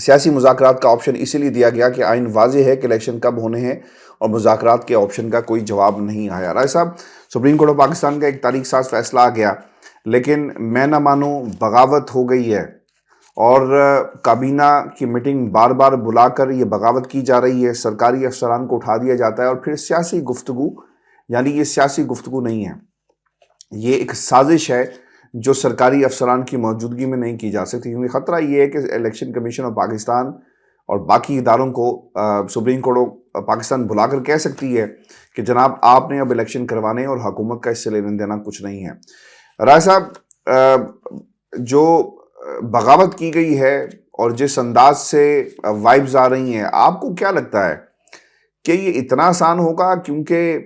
سیاسی مذاکرات کا آپشن اسی لیے دیا گیا کہ آئین واضح ہے کہ الیکشن کب ہونے ہیں اور مذاکرات کے آپشن کا کوئی جواب نہیں آیا۔ رائے صاحب، سپریم کورٹ آف پاکستان کا ایک تاریخ ساز فیصلہ آ گیا، لیکن میں نہ مانوں بغاوت ہو گئی ہے، اور کابینہ کی میٹنگ بار بار بلا کر یہ بغاوت کی جا رہی ہے، سرکاری افسران کو اٹھا دیا جاتا ہے، اور پھر سیاسی گفتگو، یعنی یہ سیاسی گفتگو نہیں ہے، یہ ایک سازش ہے جو سرکاری افسران کی موجودگی میں نہیں کی جا سکتی، کیونکہ خطرہ یہ ہے کہ الیکشن کمیشن آف پاکستان اور باقی اداروں کو سپریم کورٹ آف پاکستان بلا کر کہہ سکتی ہے کہ جناب آپ نے اب الیکشن کروانے اور حکومت کا اس سے لینا دینا کچھ نہیں ہے۔ رائے صاحب، جو بغاوت کی گئی ہے اور جس انداز سے وائبز آ رہی ہیں، آپ کو کیا لگتا ہے کہ یہ اتنا آسان ہوگا؟ کیونکہ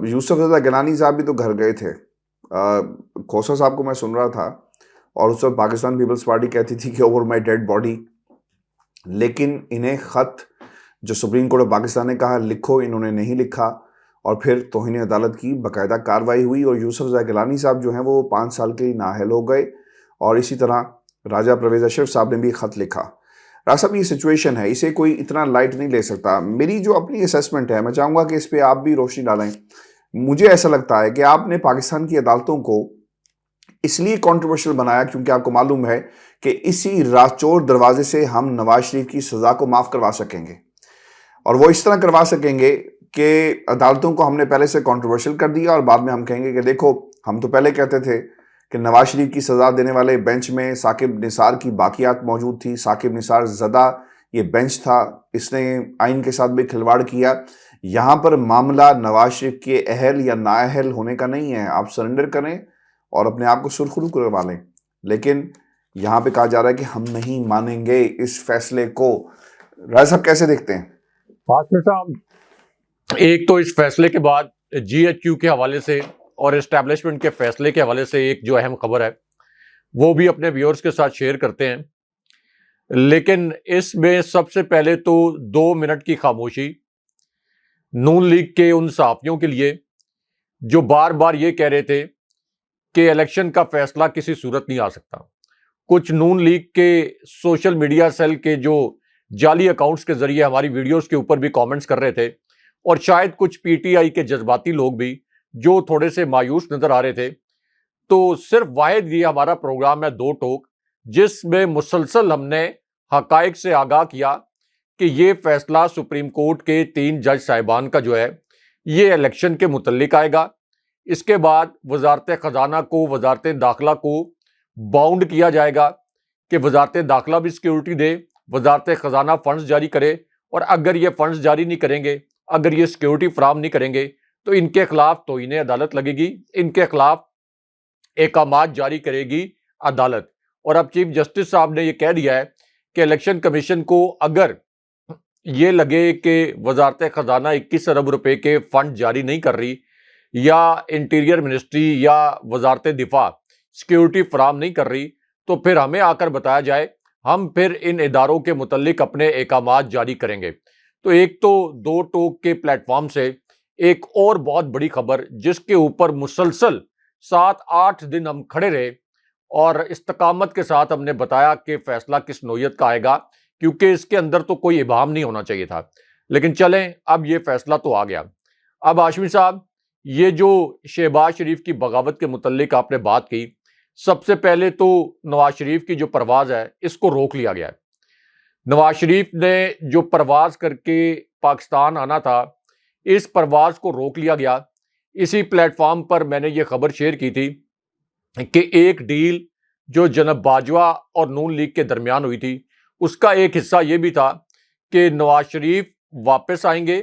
یوسف رضا گیلانی صاحب بھی تو گھر گئے تھے، کھوسہ صاحب کو میں سن رہا تھا، اور اس وقت پاکستان پیپلز پارٹی کہتی تھی کہ اوور مائی ڈیڈ باڈی، لیکن انہیں خط جو سپریم کورٹ آف پاکستان نے کہا لکھو، انہوں نے نہیں لکھا، اور پھر توہین عدالت کی باقاعدہ کارروائی ہوئی، اور یوسف رضا گیلانی صاحب جو ہیں وہ 5 سال کے نااہل ہو گئے، اور اسی طرح راجہ پرویز اشرف صاحب نے بھی خط لکھا۔ راجہ صاحب، یہ سچویشن ہے، اسے کوئی اتنا لائٹ نہیں لے سکتا۔ میری جو اپنی اسیسمنٹ ہے، میں چاہوں گا کہ اس پہ آپ بھی روشنی ڈالیں۔ مجھے ایسا لگتا ہے کہ آپ نے پاکستان کی عدالتوں کو اس لیے کنٹروورشل بنایا کیونکہ آپ کو معلوم ہے کہ اسی راچور دروازے سے ہم نواز شریف کی سزا کو معاف کروا سکیں گے، اور وہ اس طرح کروا سکیں گے کہ عدالتوں کو ہم نے پہلے سے کنٹروورشل کر دیا، اور بعد میں ہم کہیں گے کہ دیکھو، ہم تو پہلے کہتے تھے کہ نواز شریف کی سزا دینے والے بینچ میں ثاقب نثار کی باقیات موجود تھی، ثاقب نثار زدہ یہ بینچ تھا، اس نے آئین کے ساتھ بھی کھلواڑ کیا۔ یہاں پر معاملہ نواز شریف کے اہل یا نااہل ہونے کا نہیں ہے، آپ سرنڈر کریں اور اپنے آپ کو سرخرو کروا لیں، لیکن یہاں پہ کہا جا رہا ہے کہ ہم نہیں مانیں گے اس فیصلے کو۔ رائے صاحب کیسے دیکھتے ہیں؟ عاصم صاحب، ایک تو اس فیصلے کے بعد جی ایچ کیو کے حوالے سے اور اسٹیبلشمنٹ کے فیصلے کے حوالے سے ایک جو اہم خبر ہے وہ بھی اپنے ویورز کے ساتھ شیئر کرتے ہیں، لیکن اس میں سب سے پہلے تو 2 منٹ کی خاموشی نون لیگ کے ان صحافیوں کے لیے جو بار بار یہ کہہ رہے تھے کہ الیکشن کا فیصلہ کسی صورت نہیں آ سکتا۔ کچھ نون لیگ کے سوشل میڈیا سیل کے جو جعلی اکاؤنٹس کے ذریعے ہماری ویڈیوز کے اوپر بھی کامنٹس کر رہے تھے، اور شاید کچھ پی ٹی آئی کے جذباتی لوگ بھی جو تھوڑے سے مایوس نظر آ رہے تھے، تو صرف واحد یہ ہمارا پروگرام ہے 2 ٹوک، جس میں مسلسل ہم نے حقائق سے آگاہ کیا کہ یہ فیصلہ سپریم کورٹ کے 3 جج صاحبان کا جو ہے یہ الیکشن کے متعلق آئے گا۔ اس کے بعد وزارت خزانہ کو، وزارت داخلہ کو باؤنڈ کیا جائے گا کہ وزارت داخلہ بھی سیکیورٹی دے، وزارت خزانہ فنڈز جاری کرے، اور اگر یہ فنڈز جاری نہیں کریں گے، اگر یہ سیکیورٹی فراہم نہیں کریں گے، تو ان کے خلاف توہین عدالت لگے گی، ان کے خلاف احکامات جاری کرے گی عدالت۔ اور اب چیف جسٹس صاحب نے یہ کہہ دیا ہے کہ الیکشن کمیشن کو اگر یہ لگے کہ وزارت خزانہ 21 ارب روپے کے فنڈ جاری نہیں کر رہی، یا انٹیریئر منسٹری یا وزارت دفاع سیکیورٹی فراہم نہیں کر رہی، تو پھر ہمیں آ کر بتایا جائے، ہم پھر ان اداروں کے متعلق اپنے احکامات جاری کریں گے۔ تو ایک تو 2 ٹوک کے پلیٹ فارم سے ایک اور بہت بڑی خبر، جس کے اوپر مسلسل 7-8 دن ہم کھڑے رہے اور استقامت کے ساتھ ہم نے بتایا کہ فیصلہ کس نوعیت کا آئے گا، کیونکہ اس کے اندر تو کوئی ابہام نہیں ہونا چاہیے تھا، لیکن چلیں اب یہ فیصلہ تو آ گیا۔ اب ہاشمی صاحب، یہ جو شہباز شریف کی بغاوت کے متعلق آپ نے بات کی، سب سے پہلے تو نواز شریف کی جو پرواز ہے اس کو روک لیا گیا ہے۔ نواز شریف نے جو پرواز کر کے پاکستان آنا تھا، اس پرواز کو روک لیا گیا۔ اسی پلیٹ فارم پر میں نے یہ خبر شیئر کی تھی کہ ایک ڈیل جو جناب باجوہ اور نون لیگ کے درمیان ہوئی تھی، اس کا ایک حصہ یہ بھی تھا کہ نواز شریف واپس آئیں گے،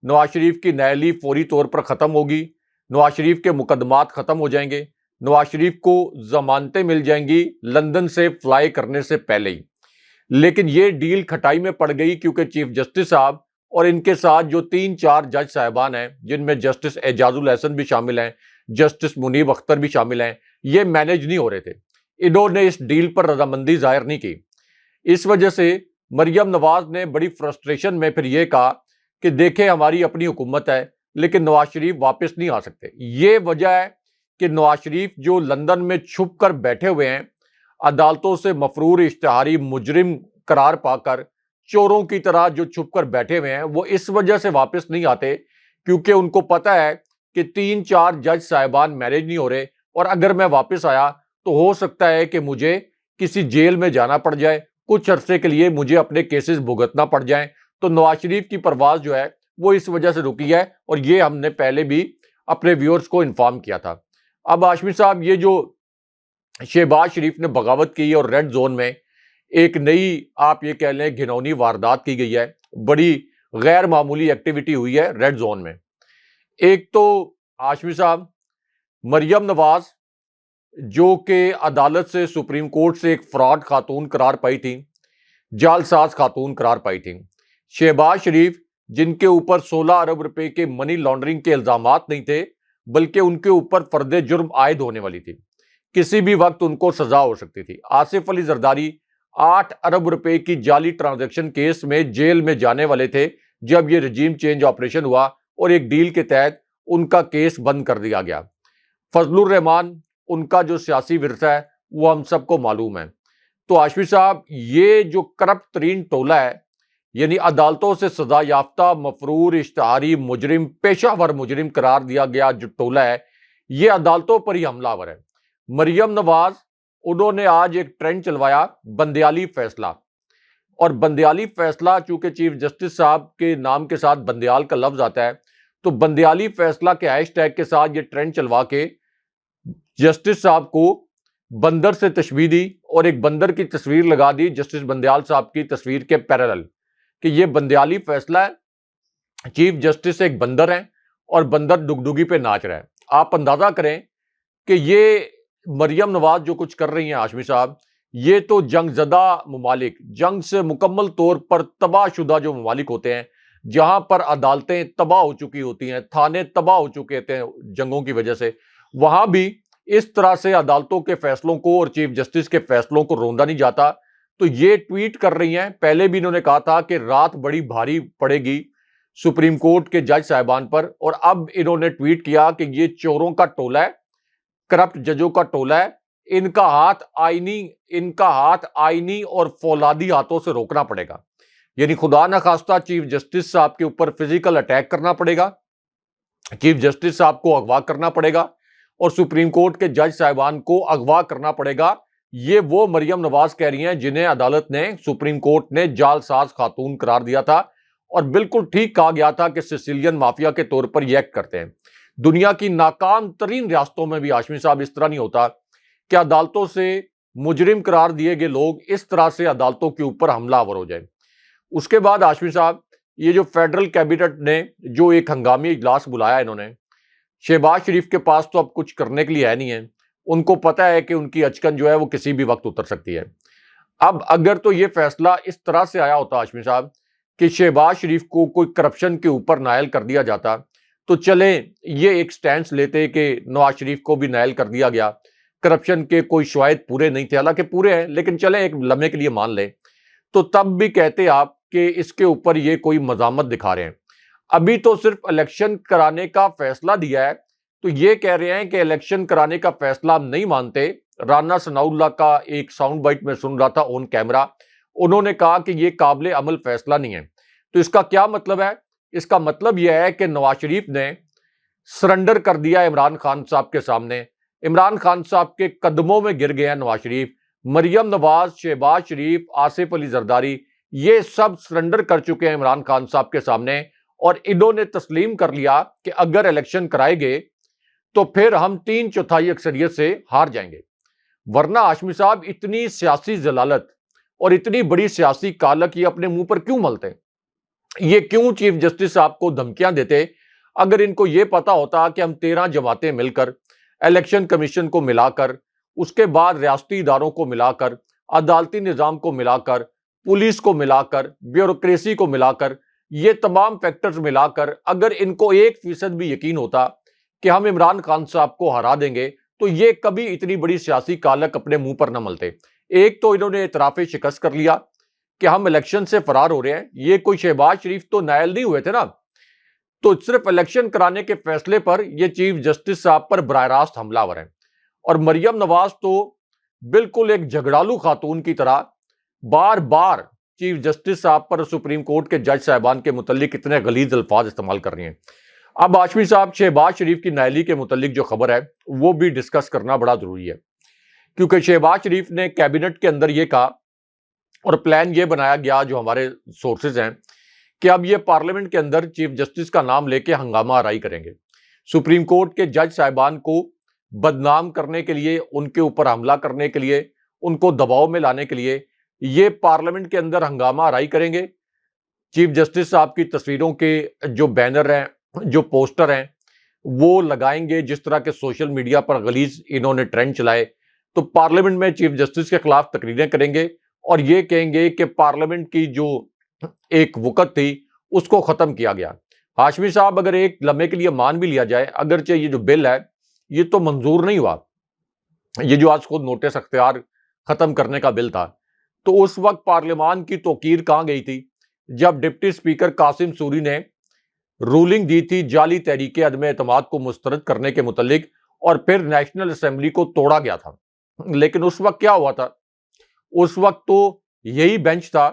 نواز شریف کی نااہلی فوری طور پر ختم ہوگی، نواز شریف کے مقدمات ختم ہو جائیں گے، نواز شریف کو ضمانتیں مل جائیں گی لندن سے فلائی کرنے سے پہلے ہی۔ لیکن یہ ڈیل کھٹائی میں پڑ گئی، کیونکہ چیف جسٹس صاحب اور ان کے ساتھ جو 3-4 جج صاحبان ہیں، جن میں جسٹس اعجاز الحسن بھی شامل ہیں، جسٹس منیب اختر بھی شامل ہیں، یہ مینیج نہیں ہو رہے تھے، انہوں نے اس ڈیل پر رضامندی ظاہر نہیں کی۔ اس وجہ سے مریم نواز نے بڑی فرسٹریشن میں پھر یہ کہا کہ دیکھیں، ہماری اپنی حکومت ہے لیکن نواز شریف واپس نہیں آ سکتے۔ یہ وجہ ہے کہ نواز شریف جو لندن میں چھپ کر بیٹھے ہوئے ہیں، عدالتوں سے مفرور اشتہاری مجرم قرار پا کر چوروں کی طرح جو چھپ کر بیٹھے ہوئے ہیں وہ اس وجہ سے واپس نہیں آتے کیونکہ ان کو پتہ ہے کہ 3-4 جج صاحبان مینیج نہیں ہو رہے، اور اگر میں واپس آیا تو ہو سکتا ہے کہ مجھے کسی جیل میں جانا پڑ جائے، کچھ عرصے کے لیے مجھے اپنے کیسز بھگتنا پڑ جائیں۔ تو نواز شریف کی پرواز جو ہے وہ اس وجہ سے رکی ہے، اور یہ ہم نے پہلے بھی اپنے ویورز کو انفارم کیا تھا۔ اب ہاشمی صاحب، یہ جو شہباز شریف نے بغاوت کی اور ریڈ زون میں ایک نئی آپ یہ کہہ لیں گھنونی واردات کی گئی ہے، بڑی غیر معمولی ایکٹیویٹی ہوئی ہے ریڈ زون میں۔ ایک تو ہاشمی صاحب، مریم نواز جو کہ عدالت سے، سپریم کورٹ سے ایک فراڈ خاتون قرار پائی تھی، جعل ساز خاتون قرار پائی تھی۔ شہباز شریف جن کے اوپر 16 ارب روپے کے منی لانڈرنگ کے الزامات نہیں تھے بلکہ ان کے اوپر فرد جرم عائد ہونے والی تھی، کسی بھی وقت ان کو سزا ہو سکتی تھی۔ آصف علی زرداری 8 ارب روپے کی جعلی ٹرانزیکشن کیس میں جیل میں جانے والے تھے جب یہ رجیم چینج آپریشن ہوا اور ایک ڈیل کے تحت ان کا کیس بند کر دیا گیا۔ فضل الرحمان، ان کا جو سیاسی ورثہ ہے وہ ہم سب کو معلوم ہے۔ تو ہاشمی صاحب، یہ جو کرپٹ ترین ٹولہ ہے، یعنی عدالتوں سے سزا یافتہ مفرور، اشتہاری مجرم، پیشہ ور مجرم قرار دیا گیا جو ٹولہ ہے، یہ عدالتوں پر ہی حملہ آور ہے۔ مریم نواز، انہوں نے آج ایک ٹرینڈ چلوایا، بندیالی فیصلہ، اور بندیالی فیصلہ چونکہ چیف جسٹس صاحب کے نام کے ساتھ بندیال کا لفظ آتا ہے، تو بندیالی فیصلہ کے ہیش ٹیگ کے ساتھ یہ ٹرینڈ چلوا کے جسٹس صاحب کو بندر سے تشبیہ دی اور ایک بندر کی تصویر لگا دی جسٹس بندیال صاحب کی تصویر کے پیرالل، کہ یہ بندیالی فیصلہ ہے، چیف جسٹس ایک بندر ہیں اور بندر ڈگڈگی پہ ناچ رہا ہے۔ آپ اندازہ کریں کہ یہ مریم نواز جو کچھ کر رہی ہیں ہاشمی صاحب، یہ تو جنگ زدہ ممالک، جنگ سے مکمل طور پر تباہ شدہ جو ممالک ہوتے ہیں، جہاں پر عدالتیں تباہ ہو چکی ہوتی ہیں، تھانے تباہ ہو چکے ہوتے ہیں جنگوں کی وجہ سے، وہاں بھی اس طرح سے عدالتوں کے فیصلوں کو اور چیف جسٹس کے فیصلوں کو روندا نہیں جاتا۔ تو یہ ٹویٹ کر رہی ہیں، پہلے بھی انہوں نے کہا تھا کہ رات بڑی بھاری پڑے گی سپریم کورٹ کے جج صاحبان پر، اور اب انہوں نے ٹویٹ کیا کہ یہ چوروں کا ٹولہ ہے، کرپٹ ججوں کا ٹولہ ہے، ان کا ہاتھ آئینی اور فولادی ہاتھوں سے روکنا پڑے گا، یعنی خدا نخواستہ چیف جسٹس صاحب کے اوپر فزیکل اٹیک کرنا پڑے گا، چیف جسٹس صاحب کو اغوا کرنا پڑے گا، اور سپریم کورٹ کے جج صاحبان کو اغوا کرنا پڑے گا۔ یہ وہ مریم نواز کہہ رہی ہیں جنہیں عدالت نے، سپریم کورٹ نے جعل ساز خاتون قرار دیا تھا، اور بالکل ٹھیک کہا گیا تھا کہ سیسیلین مافیا کے طور پر یہ ایکٹ کرتے ہیں۔ دنیا کی ناکام ترین ریاستوں میں بھی ہاشمی صاحب اس طرح نہیں ہوتا کہ عدالتوں سے مجرم قرار دیے گئے لوگ اس طرح سے عدالتوں کے اوپر حملہ آور ہو جائے۔ اس کے بعد ہاشمی صاحب، یہ جو فیڈرل کیبنٹ نے جو ایک ہنگامی اجلاس بلایا انہوں نے، شہباز شریف کے پاس تو اب کچھ کرنے کے لیے ہے نہیں ہے، ان کو پتہ ہے کہ ان کی اچکن جو ہے وہ کسی بھی وقت اتر سکتی ہے۔ اب اگر تو یہ فیصلہ اس طرح سے آیا ہوتا ہاشمی صاحب کہ شہباز شریف کو کوئی کرپشن کے اوپر نائل کر دیا جاتا، تو چلیں یہ ایک سٹینس لیتے کہ نواز شریف کو بھی نائل کر دیا گیا، کرپشن کے کوئی شواہد پورے نہیں تھے، حالانکہ پورے ہیں لیکن چلیں ایک لمحے کے لیے مان لیں، تو تب بھی کہتے آپ کہ اس کے اوپر یہ کوئی مزاحمت دکھا رہے ہیں۔ ابھی تو صرف الیکشن کرانے کا فیصلہ دیا ہے، تو یہ کہہ رہے ہیں کہ الیکشن کرانے کا فیصلہ ہم نہیں مانتے۔ رانا ثناء اللہ کا ایک ساؤنڈ بائٹ میں سن رہا تھا آن کیمرہ، انہوں نے کہا کہ یہ قابل عمل فیصلہ نہیں ہے۔ تو اس کا کیا مطلب ہے؟ اس کا مطلب یہ ہے کہ نواز شریف نے سرنڈر کر دیا عمران خان صاحب کے سامنے، عمران خان صاحب کے قدموں میں گر گئے ہیں نواز شریف، مریم نواز، شہباز شریف، آصف علی زرداری، یہ سب سرنڈر کر چکے ہیں عمران خان صاحب کے سامنے، اور انہوں نے تسلیم کر لیا کہ اگر الیکشن کرائے گئے تو پھر ہم 3/4 اکثریت سے ہار جائیں گے۔ ورنہ ہاشمی صاحب، اتنی سیاسی ضلالت اور اتنی بڑی سیاسی کالک یہ اپنے منہ پر کیوں ملتے؟ یہ کیوں چیف جسٹس صاحب کو دھمکیاں دیتے؟ اگر ان کو یہ پتا ہوتا کہ ہم 13 جماعتیں مل کر، الیکشن کمیشن کو ملا کر، اس کے بعد ریاستی اداروں کو ملا کر، عدالتی نظام کو ملا کر، پولیس کو ملا کر، بیوروکریسی کو ملا کر، یہ تمام فیکٹرز ملا کر اگر ان کو 1% بھی یقین ہوتا کہ ہم عمران خان صاحب کو ہرا دیں گے، تو یہ کبھی اتنی بڑی سیاسی کالک اپنے منہ پر نہ ملتے۔ ایک تو انہوں نے اعتراف شکست کر لیا کہ ہم الیکشن سے فرار ہو رہے ہیں، یہ کوئی شہباز شریف تو نائل نہیں ہوئے تھے نا، تو صرف الیکشن کرانے کے فیصلے پر یہ چیف جسٹس صاحب پر براہ راست حملہ آور ہیں۔ اور مریم نواز تو بالکل ایک جھگڑالو خاتون کی طرح بار بار چیف جسٹس صاحب پر سپریم کورٹ کے جج صاحبان کے متعلق اتنے غلیظ الفاظ استعمال کر رہی ہیں. اب ہاشمی صاحب شہباز شریف کی نااہلی کے متعلق جو خبر ہے وہ بھی ڈسکس کرنا بڑا ضروری ہے, کیونکہ شہباز شریف نے کیبنٹ کے اندر یہ کہا اور پلان یہ بنایا گیا جو ہمارے سورسز ہیں کہ اب یہ پارلیمنٹ کے اندر چیف جسٹس کا نام لے کے ہنگامہ آرائی کریں گے. سپریم کورٹ کے جج صاحبان کو بدنام کرنے کے لیے, ان کے اوپر حملہ کرنے کے لیے, ان کو دباؤ میں لانے کے لیے یہ پارلیمنٹ کے اندر ہنگامہ آرائی کریں گے. چیف جسٹس صاحب کی تصویروں کے جو بینر ہیں, جو پوسٹر ہیں وہ لگائیں گے, جس طرح کے سوشل میڈیا پر غلیظ انہوں نے ٹرینڈ چلائے. تو پارلیمنٹ میں چیف جسٹس کے خلاف تقریریں کریں گے اور یہ کہیں گے کہ پارلیمنٹ کی جو ایک وقت تھی اس کو ختم کیا گیا. ہاشمی صاحب اگر ایک لمحے کے لیے مان بھی لیا جائے, اگرچہ یہ جو بل ہے یہ تو منظور نہیں ہوا, یہ جو آج خود نوٹس اختیار ختم کرنے کا بل تھا, تو اس وقت پارلیمان کی توقیر کہاں گئی تھی جب ڈپٹی اسپیکر قاسم سوری نے رولنگ دی تھی جعلی تحریک عدم اعتماد کو مسترد کرنے کے متعلق, اور پھر نیشنل اسمبلی کو توڑا گیا تھا. لیکن اس وقت کیا ہوا تھا, اس وقت تو یہی بینچ تھا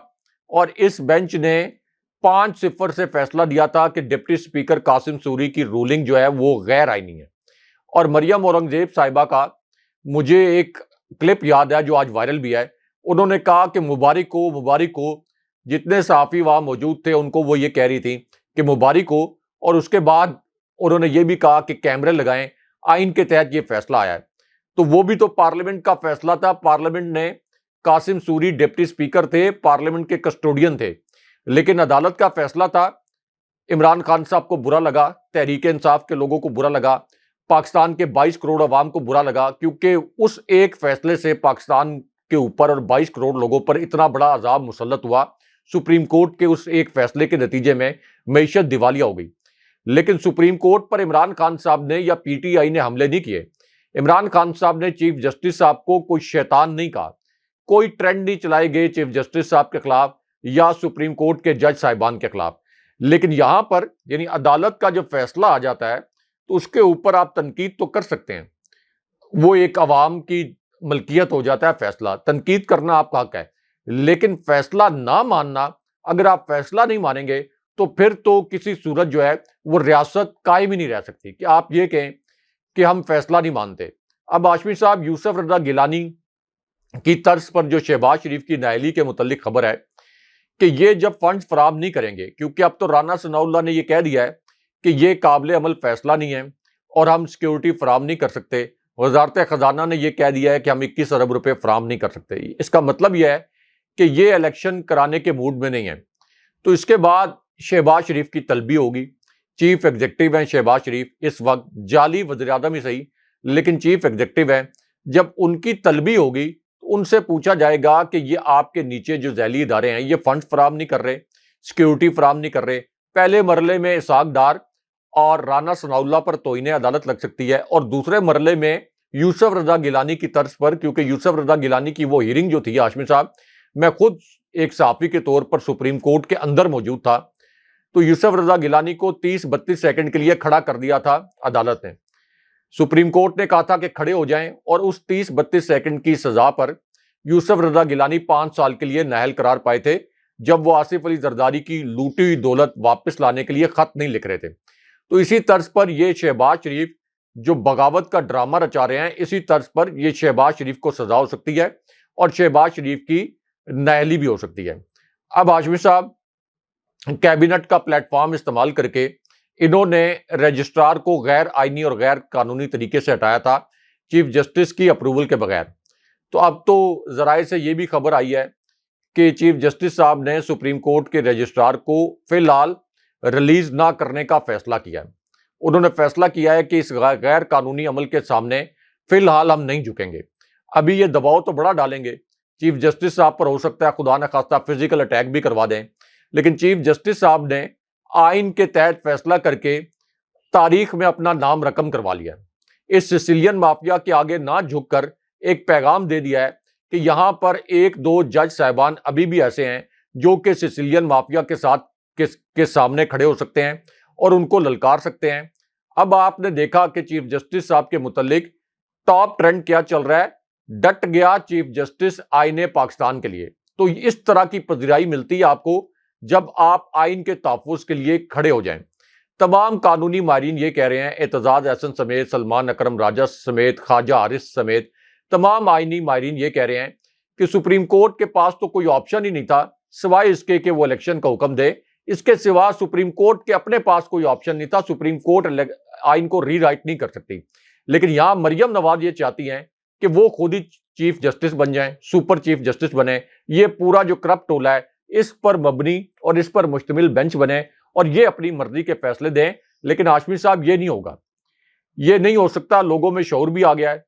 اور اس بینچ نے 5-0 سے فیصلہ دیا تھا کہ ڈپٹی اسپیکر قاسم سوری کی رولنگ جو ہے وہ غیر آئینی ہے. اور مریم اورنگزیب صاحبہ کا مجھے ایک کلپ یاد ہے جو آج وائرل بھی ہے, انہوں نے کہا کہ مبارک ہو, جتنے صحافی وہاں موجود تھے ان کو وہ یہ کہہ رہی تھی کہ مبارک ہو, اور اس کے بعد انہوں نے یہ بھی کہا کہ کیمرے لگائیں, آئین کے تحت یہ فیصلہ آیا ہے. تو وہ بھی تو پارلیمنٹ کا فیصلہ تھا. پارلیمنٹ نے, قاسم سوری ڈپٹی اسپیکر تھے, پارلیمنٹ کے کسٹوڈین تھے, لیکن عدالت کا فیصلہ تھا. عمران خان صاحب کو برا لگا, تحریک انصاف کے لوگوں کو برا لگا, پاکستان کے 22 کروڑ عوام کو برا لگا, کیونکہ اس ایک فیصلے سے پاکستان کے اوپر اور 22 کروڑ لوگوں پر اتنا بڑا عذاب مسلط ہوا. سپریم کورٹ کے اس ایک فیصلے کے نتیجے میں معیشت دیوالیہ ہو گئی. لیکن سپریم کورٹ پر عمران خان صاحب نے یا پی ٹی آئی نے حملے نہیں کیے. عمران خان صاحب نے چیف جسٹس صاحب کو کوئی شیطان نہیں کہا, کوئی ٹرینڈ نہیں چلائے گئے چیف جسٹس صاحب کے خلاف یا سپریم کورٹ کے جج صاحبان کے خلاف. لیکن یہاں پر یعنی عدالت کا جب فیصلہ آ جاتا ہے تو اس کے اوپر آپ تنقید تو کر سکتے ہیں, وہ ایک عوام کی ملکیت ہو جاتا ہے فیصلہ, تنقید کرنا آپ کا حق ہے. لیکن فیصلہ نہ ماننا, اگر آپ فیصلہ نہیں مانیں گے تو پھر تو کسی صورت جو ہے وہ ریاست قائم ہی نہیں رہ سکتی کہ آپ یہ کہیں کہ ہم فیصلہ نہیں مانتے. اب ہاشمی صاحب یوسف رضا گیلانی کی طرز پر جو شہباز شریف کی نااہلی کے متعلق خبر ہے کہ یہ جب فنڈز فراہم نہیں کریں گے, کیونکہ اب تو رانا ثناء اللہ نے یہ کہہ دیا ہے کہ یہ قابل عمل فیصلہ نہیں ہے اور ہم سیکیورٹی فراہم نہیں کر سکتے. وزارت خزانہ نے یہ کہہ دیا ہے کہ ہم 21 ارب روپے فراہم نہیں کر سکتے. اس کا مطلب یہ ہے کہ یہ الیکشن کرانے کے موڈ میں نہیں ہے. تو اس کے بعد شہباز شریف کی طلبی ہوگی. چیف ایگزیکٹو ہیں شہباز شریف, اس وقت جعلی وزیر اعظم ہی صحیح لیکن چیف ایگزیکٹو ہیں. جب ان کی طلبی ہوگی تو ان سے پوچھا جائے گا کہ یہ آپ کے نیچے جو ذیلی ادارے ہیں یہ فنڈ فراہم نہیں کر رہے, سیکیورٹی فراہم نہیں کر رہے. پہلے مرحلے میں اسحاق ڈار اور رانا ثناء اللہ پر توہین عدالت لگ سکتی ہے, اور دوسرے مرحلے میں یوسف رضا گیلانی کی طرز پر, کیونکہ یوسف رضا گیلانی کی وہ ہیرنگ جو تھی ہاشمی صاحب, میں خود ایک صحافی کے طور پر سپریم کورٹ کے اندر موجود تھا, تو یوسف رضا گیلانی کو 30-32 سیکنڈ کے لیے کھڑا کر دیا تھا عدالت نے. سپریم کورٹ نے کہا تھا کہ کھڑے ہو جائیں, اور اس 30-32 سیکنڈ کی سزا پر یوسف رضا گیلانی 5 سال کے لیے نااہل قرار پائے تھے, جب وہ آصف علی زرداری کی لوٹی ہوئی دولت واپس لانے کے لیے خط نہیں لکھ رہے تھے. تو اسی طرز پر یہ شہباز شریف جو بغاوت کا ڈرامہ رچا رہے ہیں, اسی طرز پر یہ شہباز شریف کو سزا ہو سکتی ہے اور شہباز شریف کی نااہلی بھی ہو سکتی ہے. اب ہاشمی صاحب کیبنٹ کا پلیٹ فارم استعمال کر کے انہوں نے رجسٹرار کو غیر آئینی اور غیر قانونی طریقے سے ہٹایا تھا چیف جسٹس کی اپروول کے بغیر. تو اب تو ذرائع سے یہ بھی خبر آئی ہے کہ چیف جسٹس صاحب نے سپریم کورٹ کے رجسٹرار کو فی الحال ریلیز نہ کرنے کا فیصلہ کیا ہے. انہوں نے فیصلہ کیا ہے کہ اس غیر قانونی عمل کے سامنے فی الحال ہم نہیں جھکیں گے. ابھی یہ دباؤ تو بڑا ڈالیں گے, چیف جسٹس صاحب پر ہو سکتا ہے خدا نہ خواستہ فزیکل اٹیک بھی کروا دیں, لیکن چیف جسٹس صاحب نے آئین کے تحت فیصلہ کر کے تاریخ میں اپنا نام رقم کروا لیا. اس سسیلین مافیا کے آگے نہ جھک کر ایک پیغام دے دیا ہے کہ یہاں پر 1-2 جج صاحبان ابھی بھی ایسے ہیں جو کہ سسیلین مافیا کے ساتھ کے سامنے کھڑے ہو سکتے ہیں اور ان کو للکار سکتے ہیں. اب آپ نے دیکھا کہ چیف جسٹس صاحب کے متعلق ٹاپ ٹرینڈ کیا چل رہا ہے, ڈٹ گیا چیف جسٹس آئین پاکستان کے لیے. تو اس طرح کی پذیرائی ملتی ہے آپ کو جب آپ آئین کے تحفظ کے لیے کھڑے ہو جائیں۔ تمام قانونی ماہرین یہ کہہ رہے ہیں، اعتزاز احسن سمیت، سلمان اکرم راجہ سمیت، خواجہ حارث سمیت تمام آئینی ماہرین یہ کہہ رہے ہیں کہ سپریم کورٹ کے پاس تو کوئی آپشن ہی نہیں تھا سوائے اس کے کہ وہ الیکشن کا حکم دے۔ اس کے سوا سپریم کورٹ کے اپنے پاس کوئی آپشن نہیں تھا، سپریم کورٹ آئین کو ری رائٹ نہیں کر سکتی۔ لیکن یہاں مریم نواز یہ چاہتی ہیں کہ وہ خود ہی چیف جسٹس بن جائیں، سپر چیف جسٹس بنیں، یہ پورا جو کرپٹ ٹولہ ہے اس پر مبنی اور اس پر مشتمل بینچ بنے اور یہ اپنی مرضی کے فیصلے دیں۔ لیکن ہاشمی صاحب یہ نہیں ہوگا، یہ نہیں ہو سکتا۔ لوگوں میں شعور بھی آ گیا ہے،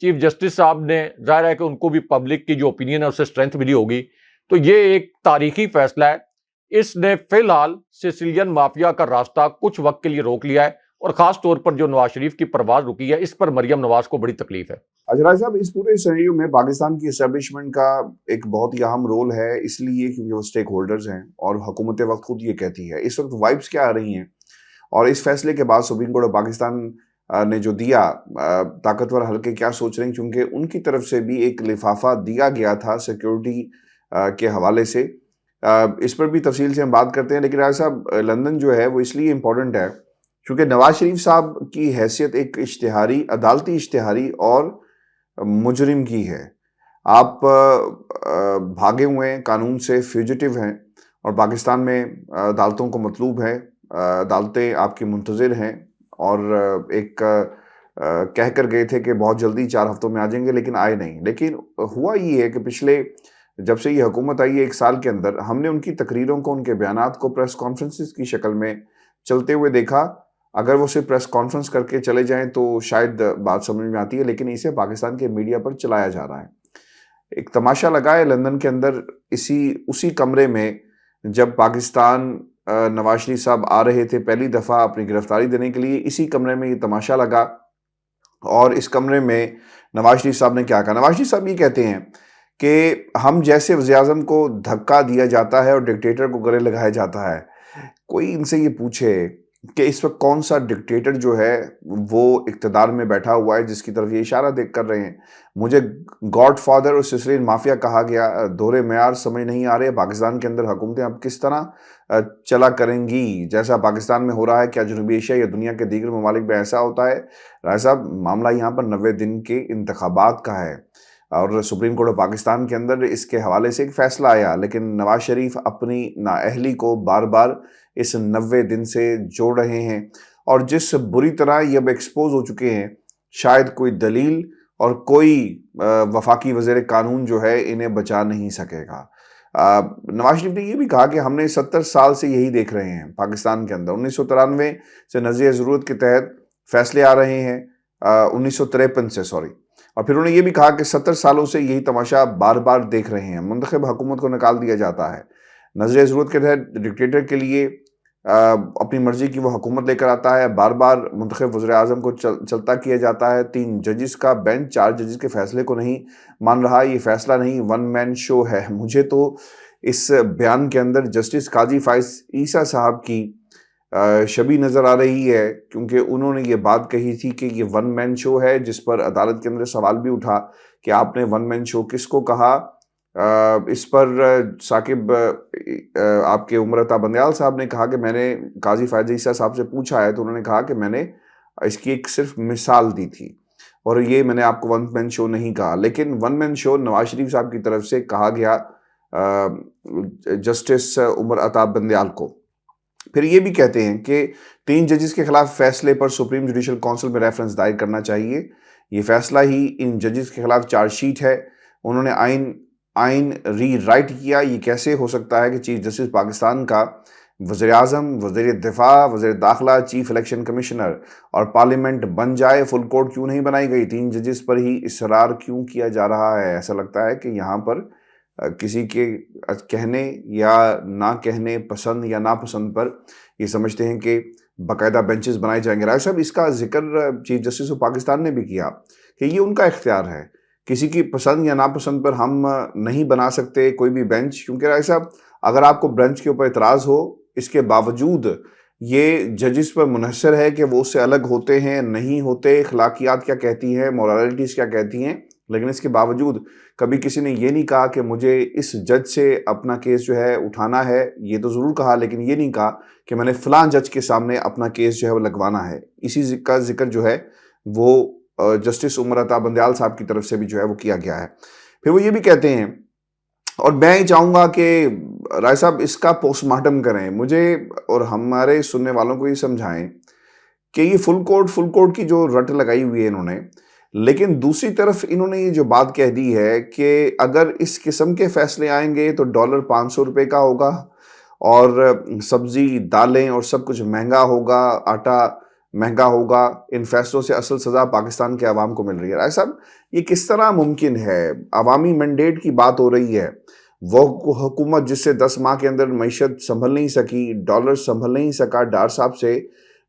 چیف جسٹس صاحب نے ظاہر ہے کہ ان کو بھی پبلک کی جو اوپینین ہے اس سے اسٹرینتھ ملی ہوگی، تو یہ ایک تاریخی فیصلہ ہے۔ اس نے فی الحال سیسیلین مافیا کا راستہ کچھ وقت کے لیے روک لیا ہے اور خاص طور پر جو نواز شریف کی پرواز رکی ہے اس پر مریم نواز کو بڑی تکلیف ہے۔ اجرائی صاحب، اس پورے سینیریو میں پاکستان کی اسٹیبلشمنٹ کا ایک بہت ہی اہم رول ہے، اس لیے کیونکہ وہ سٹیک ہولڈرز ہیں اور حکومت وقت خود یہ کہتی ہے۔ اس وقت وائبس کیا آ رہی ہیں اور اس فیصلے کے بعد سپریم کورٹ آف پاکستان نے جو دیا، طاقتور حلقے کیا سوچ رہے ہیں؟ کیونکہ ان کی طرف سے بھی ایک لفافہ دیا گیا تھا سیکیورٹی کے حوالے سے، اس پر بھی تفصیل سے ہم بات کرتے ہیں۔ لیکن راجہ صاحب، لندن جو ہے وہ اس لیے امپورٹنٹ ہے کیونکہ نواز شریف صاحب کی حیثیت ایک اشتہاری، عدالتی اشتہاری اور مجرم کی ہے۔ آپ بھاگے ہوئے ہیں قانون سے، فیوجیٹو ہیں اور پاکستان میں عدالتوں کو مطلوب ہے، عدالتیں آپ کی منتظر ہیں اور ایک کہہ کر گئے تھے کہ بہت جلدی 4 ہفتوں میں آ جائیں گے، لیکن آئے نہیں۔ لیکن ہوا یہ ہے کہ پچھلے جب سے یہ حکومت آئی ہے 1 سال کے اندر ہم نے ان کی تقریروں کو، ان کے بیانات کو پریس کانفرنسز کی شکل میں چلتے ہوئے دیکھا۔ اگر وہ صرف پریس کانفرنس کر کے چلے جائیں تو شاید بات سمجھ میں آتی ہے، لیکن اسے پاکستان کے میڈیا پر چلایا جا رہا ہے۔ ایک تماشا لگا ہے لندن کے اندر، اسی کمرے میں جب پاکستان نواز شریف صاحب آ رہے تھے پہلی دفعہ اپنی گرفتاری دینے کے لیے، اسی کمرے میں یہ تماشا لگا۔ اور اس کمرے میں نواز شریف صاحب نے کیا کہا؟ نواز شریف صاحب یہ کہتے ہیں کہ ہم جیسے وزیر اعظم کو دھکا دیا جاتا ہے اور ڈکٹیٹر کو گلے لگایا جاتا ہے۔ کوئی ان سے یہ پوچھے کہ اس وقت کون سا ڈکٹیٹر جو ہے وہ اقتدار میں بیٹھا ہوا ہے جس کی طرف یہ اشارہ دیکھ کر رہے ہیں؟ مجھے گاڈ فادر اور سیسیلین مافیا کہا گیا، دورے معیار سمجھ نہیں آ رہے۔ پاکستان کے اندر حکومتیں اب کس طرح چلا کریں گی؟ جیسا پاکستان میں ہو رہا ہے، کیا جنوبی ایشیا یا دنیا کے دیگر ممالک میں ایسا ہوتا ہے؟ راجہ صاحب، معاملہ یہاں پر 90 دن کے انتخابات کا ہے اور سپریم کورٹ آف پاکستان کے اندر اس کے حوالے سے ایک فیصلہ آیا، لیکن نواز شریف اپنی نااہلی کو بار بار اس 90 دن سے جوڑ رہے ہیں اور جس بری طرح یہ اب ایکسپوز ہو چکے ہیں، شاید کوئی دلیل اور کوئی وفاقی وزیر قانون جو ہے انہیں بچا نہیں سکے گا۔ نواز شریف نے یہ بھی کہا کہ ہم نے 70 سال سے یہی دیکھ رہے ہیں پاکستان کے اندر، 1993 سے نظریہ ضرورت کے تحت فیصلے آ رہے ہیں، 1953 سے اور پھر انہوں نے یہ بھی کہا کہ 70 سالوں سے یہی تماشا بار بار دیکھ رہے ہیں، منتخب حکومت کو نکال دیا جاتا ہے، نظریہ ضرورت کے تحت ڈکٹیٹر کے لیے اپنی مرضی کی وہ حکومت لے کر آتا ہے، بار بار منتخب وزیر اعظم کو چلتا کیا جاتا ہے، 3 ججز کا بینچ 4 ججز کے فیصلے کو نہیں مان رہا، یہ فیصلہ نہیں، 1 مین شو ہے۔ مجھے تو اس بیان کے اندر جسٹس قاضی فائز عیسیٰ صاحب کی شبیہ نظر آ رہی ہے، کیونکہ انہوں نے یہ بات کہی تھی کہ یہ 1 مین شو ہے، جس پر عدالت کے اندر سوال بھی اٹھا کہ آپ نے 1 مین شو کس کو کہا۔ اس پر ثاقب آپ کے عمر عطا بندیال صاحب نے کہا کہ میں نے قاضی فائز عیسیٰ صاحب سے پوچھا ہے تو انہوں نے کہا کہ میں نے اس کی ایک صرف مثال دی تھی اور یہ میں نے آپ کو 1 مین شو نہیں کہا، لیکن 1 مین شو نواز شریف صاحب کی طرف سے کہا گیا جسٹس عمر عطا بندیال کو۔ پھر یہ بھی کہتے ہیں کہ 3 ججز کے خلاف فیصلے پر سپریم جوڈیشل کونسل میں ریفرنس دائر کرنا چاہیے، یہ فیصلہ ہی ان ججز کے خلاف چارج شیٹ ہے۔ انہوں نے آئین ری رائٹ کیا۔ یہ کیسے ہو سکتا ہے کہ چیف جسٹس پاکستان کا وزیر اعظم، وزیر دفاع، وزیر داخلہ، چیف الیکشن کمشنر اور پارلیمنٹ بن جائے؟ فل کورٹ کیوں نہیں بنائی گئی؟ 3 ججز پر ہی اصرار کیوں کیا جا رہا ہے؟ ایسا لگتا ہے کہ یہاں پر کسی کے کہنے یا نہ کہنے، پسند یا ناپسند پر یہ سمجھتے ہیں کہ باقاعدہ بینچز بنائے جائیں گے۔ راجہ صاحب، اس کا ذکر چیف جسٹس آف پاکستان نے بھی کیا کہ یہ ان کا اختیار ہے، کسی کی پسند یا ناپسند پر ہم نہیں بنا سکتے کوئی بھی بینچ، کیونکہ راجہ صاحب اگر آپ کو بینچ کے اوپر اعتراض ہو، اس کے باوجود یہ ججز پر منحصر ہے کہ وہ اس سے الگ ہوتے ہیں نہیں ہوتے، اخلاقیات کیا کہتی ہیں، مورالٹیز کیا کہتی ہیں، لیکن اس کے باوجود کبھی کسی نے یہ نہیں کہا کہ مجھے اس جج سے اپنا کیس جو ہے اٹھانا ہے. یہ تو ضرور کہا لیکن یہ نہیں کہا کہ میں نے فلاں جج کے سامنے اپنا کیس جو ہے وہ لگوانا ہے. اسی کا ذکر جو ہے وہ جسٹس عمر عطا بندیال صاحب کی طرف سے بھی جو ہے وہ کیا گیا ہے. پھر وہ یہ بھی کہتے ہیں، اور میں ہی چاہوں گا کہ رائے صاحب اس کا پوسٹ مارٹم کریں، مجھے اور ہمارے سننے والوں کو یہ سمجھائیں کہ یہ فل کوڈ کی جو رٹ لگائی ہوئی ہے انہوں نے، لیکن دوسری طرف انہوں نے یہ جو بات کہہ دی ہے کہ اگر اس قسم کے فیصلے آئیں گے تو ڈالر 500 روپے کا ہوگا اور سبزی دالیں اور سب کچھ مہنگا ہوگا، آٹا مہنگا ہوگا. ان فیصلوں سے اصل سزا پاکستان کے عوام کو مل رہی ہے. رائے صاحب یہ کس طرح ممکن ہے؟ عوامی مینڈیٹ کی بات ہو رہی ہے، وہ حکومت جس سے 10 ماہ کے اندر معیشت سنبھل نہیں سکی، ڈالر سنبھل نہیں سکا ڈار صاحب سے،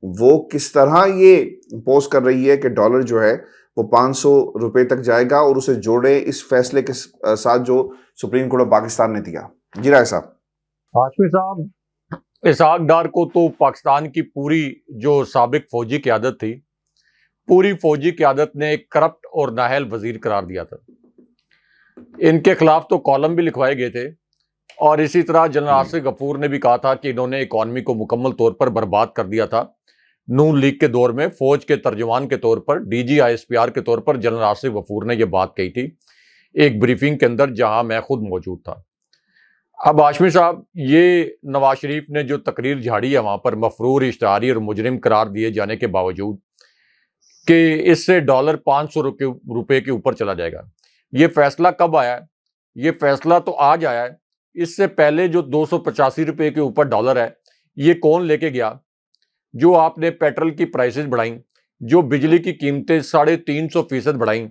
وہ کس طرح یہ پوز کر رہی ہے کہ ڈالر جو ہے وہ 500 روپے تک جائے گا، اور اسے جوڑے اس فیصلے کے ساتھ جو سپریم کورٹ آف پاکستان نے دیا. جی رائے صاحب. ہاشمی صاحب، اسحاق ڈار کو تو پاکستان کی پوری جو سابق فوجی قیادت تھی، پوری فوجی قیادت نے ایک کرپٹ اور نااہل وزیر قرار دیا تھا. ان کے خلاف تو کالم بھی لکھوائے گئے تھے، اور اسی طرح جنرل آصف غفور نے بھی کہا تھا کہ انہوں نے اکانومی کو مکمل طور پر برباد کر دیا تھا. نون لیگ کے دور میں فوج کے ترجمان کے طور پر، ڈی جی ISPR کے طور پر جنرل آصف غفور نے یہ بات کہی تھی ایک بریفنگ کے اندر جہاں میں خود موجود تھا. اب ہاشمی صاحب، یہ نواز شریف نے جو تقریر جھاڑی ہے وہاں پر مفرور، اشتہاری اور مجرم قرار دیے جانے کے باوجود کہ اس سے ڈالر 500 روپے کے اوپر چلا جائے گا. یہ فیصلہ کب آیا ہے؟ یہ فیصلہ تو آج آیا ہے. اس سے پہلے جو 285 روپے کے اوپر ڈالر ہے، یہ کون لے کے گیا؟ جو آپ نے پیٹرول کی پرائسز بڑھائیں، جو بجلی کی قیمتیں 350% بڑھائیں،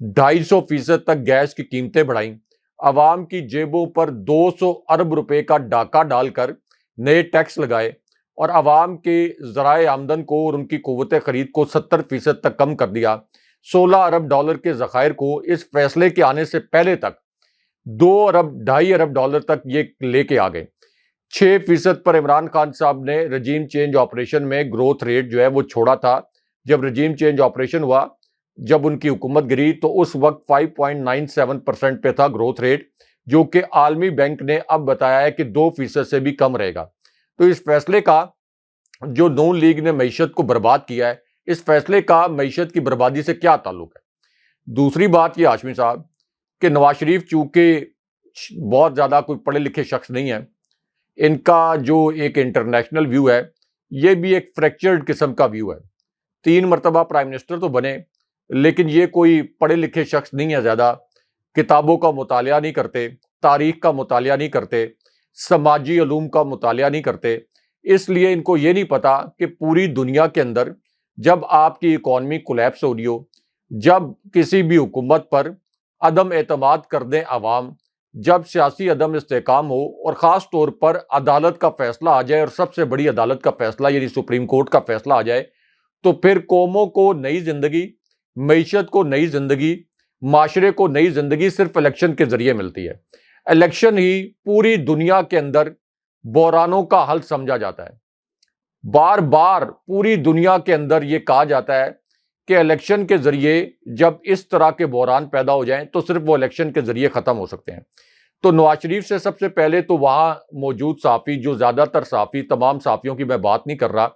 250% تک گیس کی قیمتیں بڑھائیں، عوام کی جیبوں پر 200 ارب روپے کا ڈاکہ ڈال کر نئے ٹیکس لگائے، اور عوام کے ذرائع آمدن کو اور ان کی قوت خرید کو 70% تک کم کر دیا. 16 ارب ڈالر کے ذخائر کو اس فیصلے کے آنے سے پہلے تک 2 ارب 2.5 ارب ڈالر تک یہ لے کے آ گئے. 6% پر عمران خان صاحب نے رجیم چینج آپریشن میں گروتھ ریٹ جو ہے وہ چھوڑا تھا. جب رجیم چینج آپریشن ہوا، جب ان کی حکومت گری، تو اس وقت 5.97% پہ تھا گروتھ ریٹ، جو کہ عالمی بینک نے اب بتایا ہے کہ 2% سے بھی کم رہے گا. تو اس فیصلے کا جو نون لیگ نے معیشت کو برباد کیا ہے، اس فیصلے کا معیشت کی بربادی سے کیا تعلق ہے؟ دوسری بات یہ ہاشمی صاحب کہ نواز شریف چونکہ بہت زیادہ کوئی پڑھے لکھے شخص نہیں ہے، ان کا جو ایک انٹرنیشنل ویو ہے یہ بھی ایک فریکچرڈ قسم کا ویو ہے. 3 مرتبہ پرائم منسٹر تو بنے، لیکن یہ کوئی پڑھے لکھے شخص نہیں ہے، زیادہ کتابوں کا مطالعہ نہیں کرتے، تاریخ کا مطالعہ نہیں کرتے، سماجی علوم کا مطالعہ نہیں کرتے. اس لیے ان کو یہ نہیں پتا کہ پوری دنیا کے اندر جب آپ کی اکانومی کولیپس ہو رہی ہو، جب کسی بھی حکومت پر عدم اعتماد کر دیں عوام، جب سیاسی عدم استحکام ہو، اور خاص طور پر عدالت کا فیصلہ آ جائے، اور سب سے بڑی عدالت کا فیصلہ یعنی سپریم کورٹ کا فیصلہ آ جائے، تو پھر قوموں کو نئی زندگی، معیشت کو نئی زندگی، معاشرے کو نئی زندگی صرف الیکشن کے ذریعے ملتی ہے. الیکشن ہی پوری دنیا کے اندر بحرانوں کا حل سمجھا جاتا ہے. بار بار پوری دنیا کے اندر یہ کہا جاتا ہے کہ الیکشن کے ذریعے جب اس طرح کے بحران پیدا ہو جائیں تو صرف وہ الیکشن کے ذریعے ختم ہو سکتے ہیں. تو نواز شریف سے سب سے پہلے تو وہاں موجود صحافی، جو زیادہ تر صحافی، تمام صحافیوں کی میں بات نہیں کر رہا،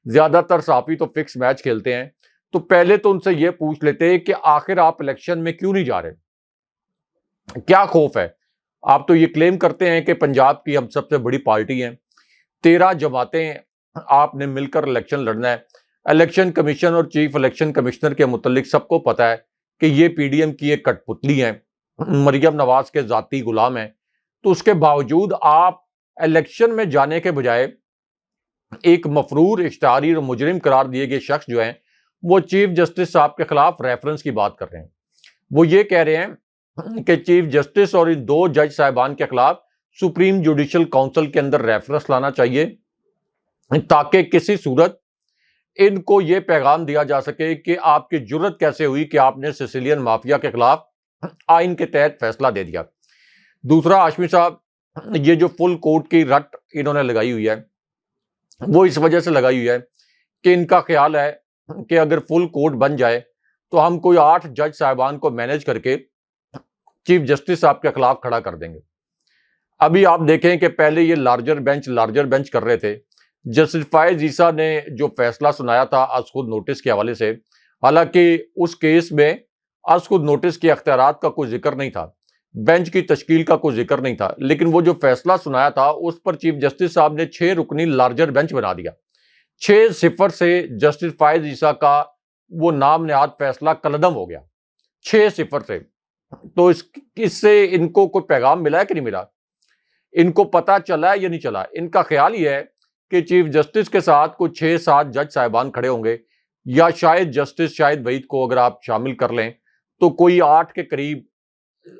زیادہ تر صحافی تو فکس میچ کھیلتے ہیں، تو پہلے تو ان سے یہ پوچھ لیتے کہ آخر آپ الیکشن میں کیوں نہیں جا رہے؟ کیا خوف ہے؟ آپ تو یہ کلیم کرتے ہیں کہ پنجاب کی ہم سب سے بڑی پارٹی ہیں، 13 جماعتیں آپ نے مل کر الیکشن لڑنا ہے. الیکشن کمیشن اور چیف الیکشن کمشنر کے متعلق سب کو پتا ہے کہ یہ PDM کی ایک کٹ پتلی ہیں، مریم نواز کے ذاتی غلام ہیں. تو اس کے باوجود آپ الیکشن میں جانے کے بجائے ایک مفرور، اشتہاری اور مجرم قرار دیے گئے شخص جو ہیں وہ چیف جسٹس صاحب کے خلاف ریفرنس کی بات کر رہے ہیں. وہ یہ کہہ رہے ہیں کہ چیف جسٹس اور ان 2 جج صاحبان کے خلاف سپریم جوڈیشل کونسل کے اندر ریفرنس لانا چاہیے، تاکہ کسی صورت ان کو یہ پیغام دیا جا سکے کہ آپ کی جرت کیسے ہوئی کہ آپ نے سیسیلین مافیا کے خلاف آئین کے تحت فیصلہ دے دیا. دوسرا ہاشمی صاحب، یہ جو فل کورٹ کی رٹ انہوں نے لگائی ہوئی ہے، وہ اس وجہ سے لگائی ہوئی ہے کہ ان کا خیال ہے کہ اگر فل کورٹ بن جائے تو ہم کوئی 8 جج صاحبان کو مینیج کر کے چیف جسٹس صاحب کے خلاف کھڑا کر دیں گے. ابھی آپ دیکھیں کہ پہلے یہ لارجر بینچ کر رہے تھے. جسٹس فائز عیسیٰ نے جو فیصلہ سنایا تھا از خود نوٹس کے حوالے سے، حالانکہ اس کیس میں از خود نوٹس کے اختیارات کا کوئی ذکر نہیں تھا، بینچ کی تشکیل کا کوئی ذکر نہیں تھا، لیکن وہ جو فیصلہ سنایا تھا اس پر چیف جسٹس صاحب نے 6 رکنی لارجر بینچ بنا دیا. 6-0 سے جسٹس فائز عیسیٰ کا وہ نام نہاد فیصلہ کلعدم ہو گیا، 6-0 سے. تو اس سے ان کو کوئی پیغام ملا ہے کہ نہیں ملا؟ ان کو پتا چلا ہے یا نہیں چلا؟ ان کا خیال یہ ہے کہ چیف جسٹس کے ساتھ کوئی 6-7 جج صاحبان کھڑے ہوں گے، یا شاید جسٹس شاہد وحید کو اگر آپ شامل کر لیں تو کوئی 8 کے قریب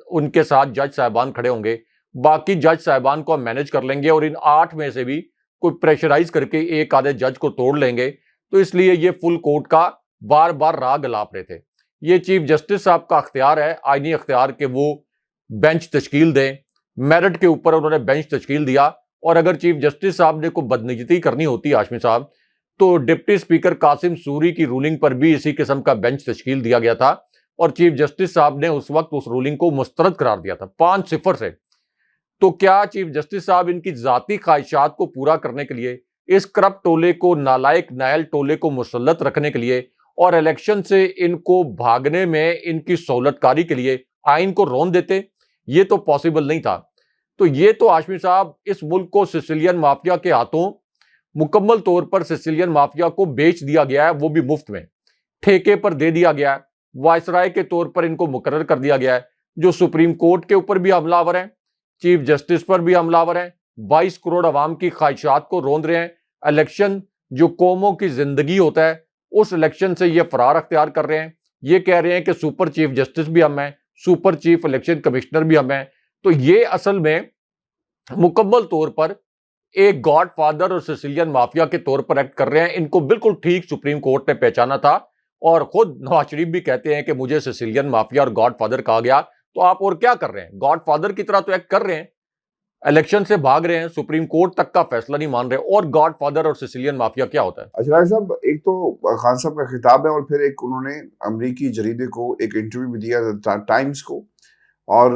ان کے ساتھ جج صاحبان کھڑے ہوں گے. باقی جج صاحبان کو ہم مینیج کر لیں گے اور ان 8 میں سے بھی کوئی پریشرائز کر کے ایک آدھے جج کو توڑ لیں گے. تو اس لیے یہ فل کورٹ کا بار بار راگ الاپ رہے تھے. یہ چیف جسٹس صاحب کا اختیار ہے، آئینی اختیار، کہ وہ بینچ تشکیل دیں. میرٹ کے اوپر انہوں نے بینچ تشکیل دیا، اور اگر چیف جسٹس صاحب نے کوئی بدنیتی کرنی ہوتی ہاشمی صاحب تو ڈپٹی اسپیکر قاسم سوری کی رولنگ پر بھی اسی قسم کا بینچ تشکیل دیا گیا تھا، اور چیف جسٹس صاحب نے اس وقت اس رولنگ کو مسترد قرار دیا تھا 5-0 سے. تو کیا چیف جسٹس صاحب ان کی ذاتی خواہشات کو پورا کرنے کے لیے، اس کرپٹ ٹولے کو، نالائق نائل ٹولے کو مسلط رکھنے کے لیے اور الیکشن سے ان کو بھاگنے میں ان کی سہولت کاری کے لیے آئین کو رون دیتے؟ یہ تو پاسبل نہیں تھا. تو یہ تو ہاشمی صاحب اس ملک کو سسیلین مافیا کے ہاتھوں مکمل طور پر سسیلین مافیا کو بیچ دیا گیا ہے، وہ بھی مفت میں ٹھیکے پر دے دیا گیا ہے. وائسرائے کے طور پر ان کو مقرر کر دیا گیا ہے، جو سپریم کورٹ کے اوپر بھی حملہ آور ہیں، چیف جسٹس پر بھی حملہ آور ہیں، 22 کروڑ عوام کی خواہشات کو روند رہے ہیں. الیکشن جو قوموں کی زندگی ہوتا ہے، اس الیکشن سے یہ فرار اختیار کر رہے ہیں. یہ کہہ رہے ہیں کہ سپر چیف جسٹس بھی ہم ہیں، سپر چیف الیکشن کمشنر بھی ہم ہیں. تو یہ اصل میں مکمل طور پر ایک گاڈ فادر اور سسیلین مافیا کے طور پر ایکٹ کر رہے ہیں. ان کو بالکل ٹھیک سپریم کورٹ نے پہچانا تھا، اور خود نواز شریف بھی کہتے ہیں کہ مجھے سسیلین مافیا اور گاڈ فادر کہا گیا. تو آپ اور کیا کر رہے ہیں؟ گاڈ فادر کی طرح تو ایکٹ کر رہے ہیں، الیکشن سے بھاگ رہے ہیں، سپریم کورٹ تک کا فیصلہ نہیں مان رہے. اور گاڈ فادر اور سسیلین مافیا کیا ہوتا ہے؟ اشرف صاحب، ایک تو خان صاحب کا خطاب ہے، اور پھر ایک انہوں نے امریکی جریدے کو ایک انٹرویو بھی دیا ٹائمز کو، اور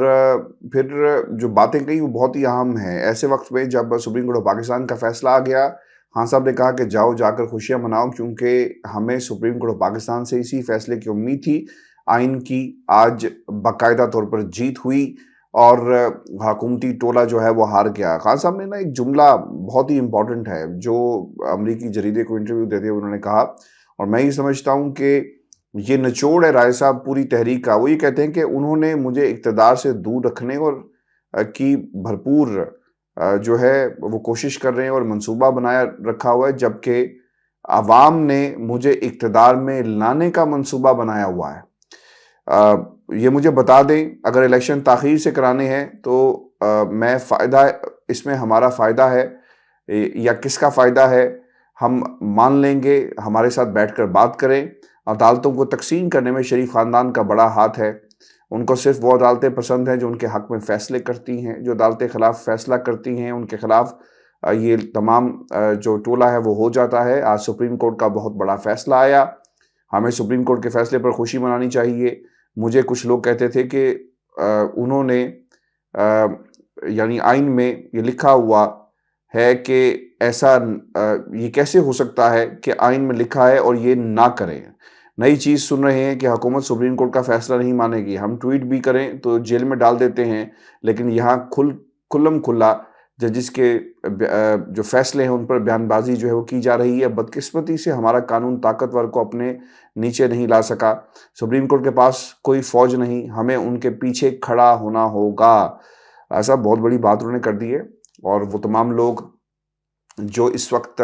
پھر جو باتیں کہی وہ بہت ہی اہم ہیں. ایسے وقت میں جب سپریم کورٹ آف پاکستان کا فیصلہ آ گیا، خان صاحب نے کہا کہ جاؤ جا کر خوشیاں مناؤ، کیونکہ ہمیں سپریم کورٹ آف پاکستان سے اسی فیصلے کی امید تھی. آئین کی آج باقاعدہ طور پر جیت ہوئی اور حکومتی ٹولہ جو ہے وہ ہار گیا. خان صاحب نے ایک جملہ بہت ہی امپورٹنٹ ہے جو امریکی جریدے کو انٹرویو دیتے ہوئے انہوں نے کہا، اور میں یہ سمجھتا ہوں کہ یہ نچوڑ ہے رائے صاحب پوری تحریک کا. وہ یہ کہتے ہیں کہ انہوں نے مجھے اقتدار سے دور رکھنے اور کی بھرپور جو ہے وہ کوشش کر رہے ہیں اور منصوبہ بنایا رکھا ہوا ہے، جبکہ عوام نے مجھے اقتدار میں لانے کا منصوبہ بنایا ہوا ہے. یہ مجھے بتا دیں اگر الیکشن تاخیر سے کرانے ہیں تو میں فائدہ، اس میں ہمارا فائدہ ہے یا کس کا فائدہ ہے؟ ہم مان لیں گے، ہمارے ساتھ بیٹھ کر بات کریں. عدالتوں کو تقسیم کرنے میں شریف خاندان کا بڑا ہاتھ ہے. ان کو صرف وہ عدالتیں پسند ہیں جو ان کے حق میں فیصلے کرتی ہیں. جو عدالتیں خلاف فیصلہ کرتی ہیں ان کے خلاف یہ تمام جو ٹولہ ہے وہ ہو جاتا ہے. آج سپریم کورٹ کا بہت بڑا فیصلہ آیا، ہمیں سپریم کورٹ کے فیصلے پر خوشی منانی چاہیے. مجھے کچھ لوگ کہتے تھے کہ انہوں نے یعنی آئین میں یہ لکھا ہوا ہے کہ ایسا یہ کیسے ہو سکتا ہے کہ آئین میں لکھا ہے اور یہ نہ کریں. نئی چیز سن رہے ہیں کہ حکومت سپریم کورٹ کا فیصلہ نہیں مانے گی. ہم ٹویٹ بھی کریں تو جیل میں ڈال دیتے ہیں، لیکن یہاں کھلم کھلا ججز کے جو فیصلے ہیں ان پر بیان بازی جو ہے وہ کی جا رہی ہے. بدقسمتی سے ہمارا قانون طاقتور کو اپنے نیچے نہیں لا سکا. سپریم کورٹ کے پاس کوئی فوج نہیں، ہمیں ان کے پیچھے کھڑا ہونا ہوگا. ایسا بہت بڑی بات انہوں نے کر دی ہے. اور وہ تمام لوگ جو اس وقت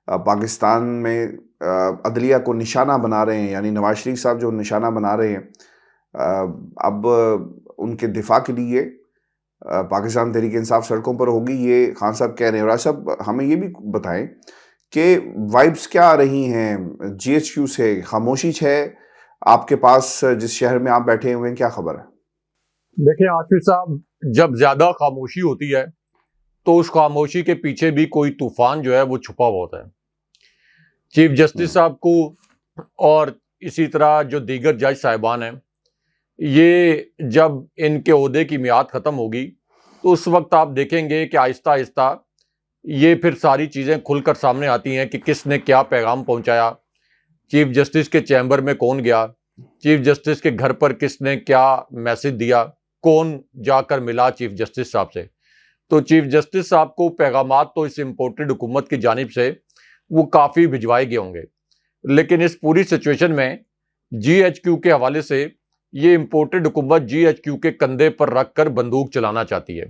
پاکستان میں عدلیہ کو نشانہ بنا رہے ہیں، یعنی نواز شریف صاحب جو نشانہ بنا رہے ہیں، اب ان کے دفاع کے لیے پاکستان تحریک انصاف سڑکوں پر ہوگی، یہ خان صاحب کہہ رہے ہیں. راج صاحب ہمیں یہ بھی بتائیں کہ وائبس کیا آ رہی ہیں جی ایچ کیو سے؟ خاموشی ہے آپ کے پاس جس شہر میں آپ بیٹھے ہوئے ہیں، کیا خبر ہے؟ دیکھیں عاطف صاحب، جب زیادہ خاموشی ہوتی ہے تو اس خاموشی کے پیچھے بھی کوئی طوفان جو ہے وہ چھپا ہوا ہوتا ہے. چیف جسٹس صاحب کو اور اسی طرح جو دیگر جج صاحبان ہیں، یہ جب ان کے عہدے کی میعاد ختم ہوگی تو اس وقت آپ دیکھیں گے کہ آہستہ آہستہ یہ پھر ساری چیزیں کھل کر سامنے آتی ہیں کہ کس نے کیا پیغام پہنچایا، چیف جسٹس کے چیمبر میں کون گیا، چیف جسٹس کے گھر پر کس نے کیا میسج دیا، کون جا کر ملا چیف جسٹس صاحب سے۔ تو چیف جسٹس صاحب کو پیغامات تو اس امپورٹڈ حکومت کی جانب سے وہ کافی بھجوائے گئے ہوں گے، لیکن اس پوری سچویشن میں جی ایچ کیو کے حوالے سے یہ امپورٹڈ حکومت جی ایچ کیو کے کندھے پر رکھ کر بندوق چلانا چاہتی ہے،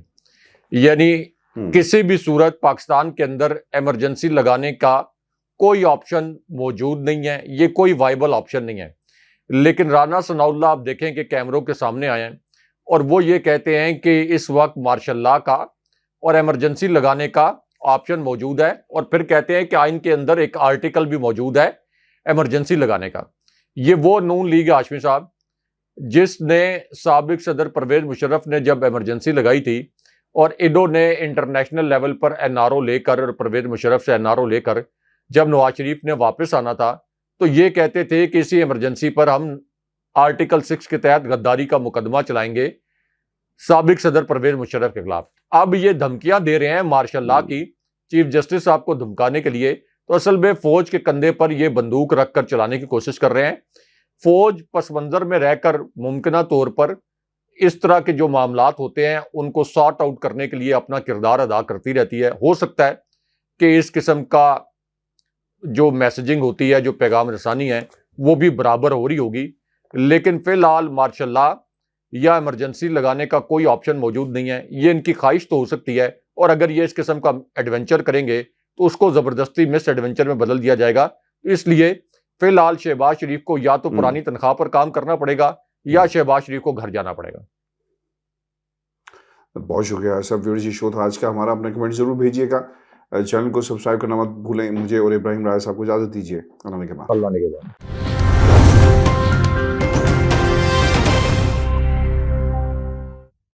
یعنی کسی بھی صورت پاکستان کے اندر ایمرجنسی لگانے کا کوئی آپشن موجود نہیں ہے، یہ کوئی وائبل آپشن نہیں ہے۔ لیکن رانا ثناء اللہ آپ دیکھیں کہ کیمروں کے سامنے آئے ہیں اور وہ یہ کہتے ہیں کہ اس وقت مارشل لاء کا اور ایمرجنسی لگانے کا آپشن موجود ہے، اور پھر کہتے ہیں کہ آئین کے اندر ایک آرٹیکل بھی موجود ہے ایمرجنسی لگانے کا۔ یہ وہ نون لیگ ہاشمی صاحب جس نے سابق صدر پرویز مشرف نے جب ایمرجنسی لگائی تھی اور انہوں نے انٹرنیشنل لیول پر این آر او لے کر اور پرویز مشرف سے این آر او لے کر جب نواز شریف نے واپس آنا تھا تو یہ کہتے تھے کہ اسی ایمرجنسی پر ہم آرٹیکل 6 کے تحت غداری کا مقدمہ چلائیں گے سابق صدر پرویز مشرف کے خلاف۔ اب یہ دھمکیاں دے رہے ہیں مارشل لاء کی چیف جسٹس صاحب کو دھمکانے کے لیے، تو اصل میں فوج کے کندھے پر یہ بندوق رکھ کر چلانے کی کوشش کر رہے ہیں۔ فوج پس منظر میں رہ کر ممکنہ طور پر اس طرح کے جو معاملات ہوتے ہیں ان کو سارٹ آؤٹ کرنے کے لیے اپنا کردار ادا کرتی رہتی ہے۔ ہو سکتا ہے کہ اس قسم کا جو میسیجنگ ہوتی ہے، جو پیغام رسانی ہے، وہ بھی برابر ہو رہی ہوگی، لیکن فی الحال مارشل لاء یا ایمرجنسی لگانے کا کوئی آپشن موجود نہیں ہے۔ یہ ان کی خواہش تو ہو سکتی ہے، اور اگر یہ اس قسم کا ایڈونچر کریں گے تو اس کو زبردستی مس ایڈونچر میں بدل دیا جائے گا۔ اس لیے فی الحال شہباز شریف کو یا تو پرانی تنخواہ پر کام کرنا پڑے گا یا شہباز شریف کو گھر جانا پڑے گا۔ بہت شکریہ سب ویورز، یہ شو تھا آج کا ہمارا۔ اپنا کمنٹ ضرور بھیجیے گا، چینل کو سبسکرائب کرنا مت بھولیں۔ مجھے اور ابراہیم راجہ صاحب کو اجازت دیجیے۔ اللہ نے کے بعد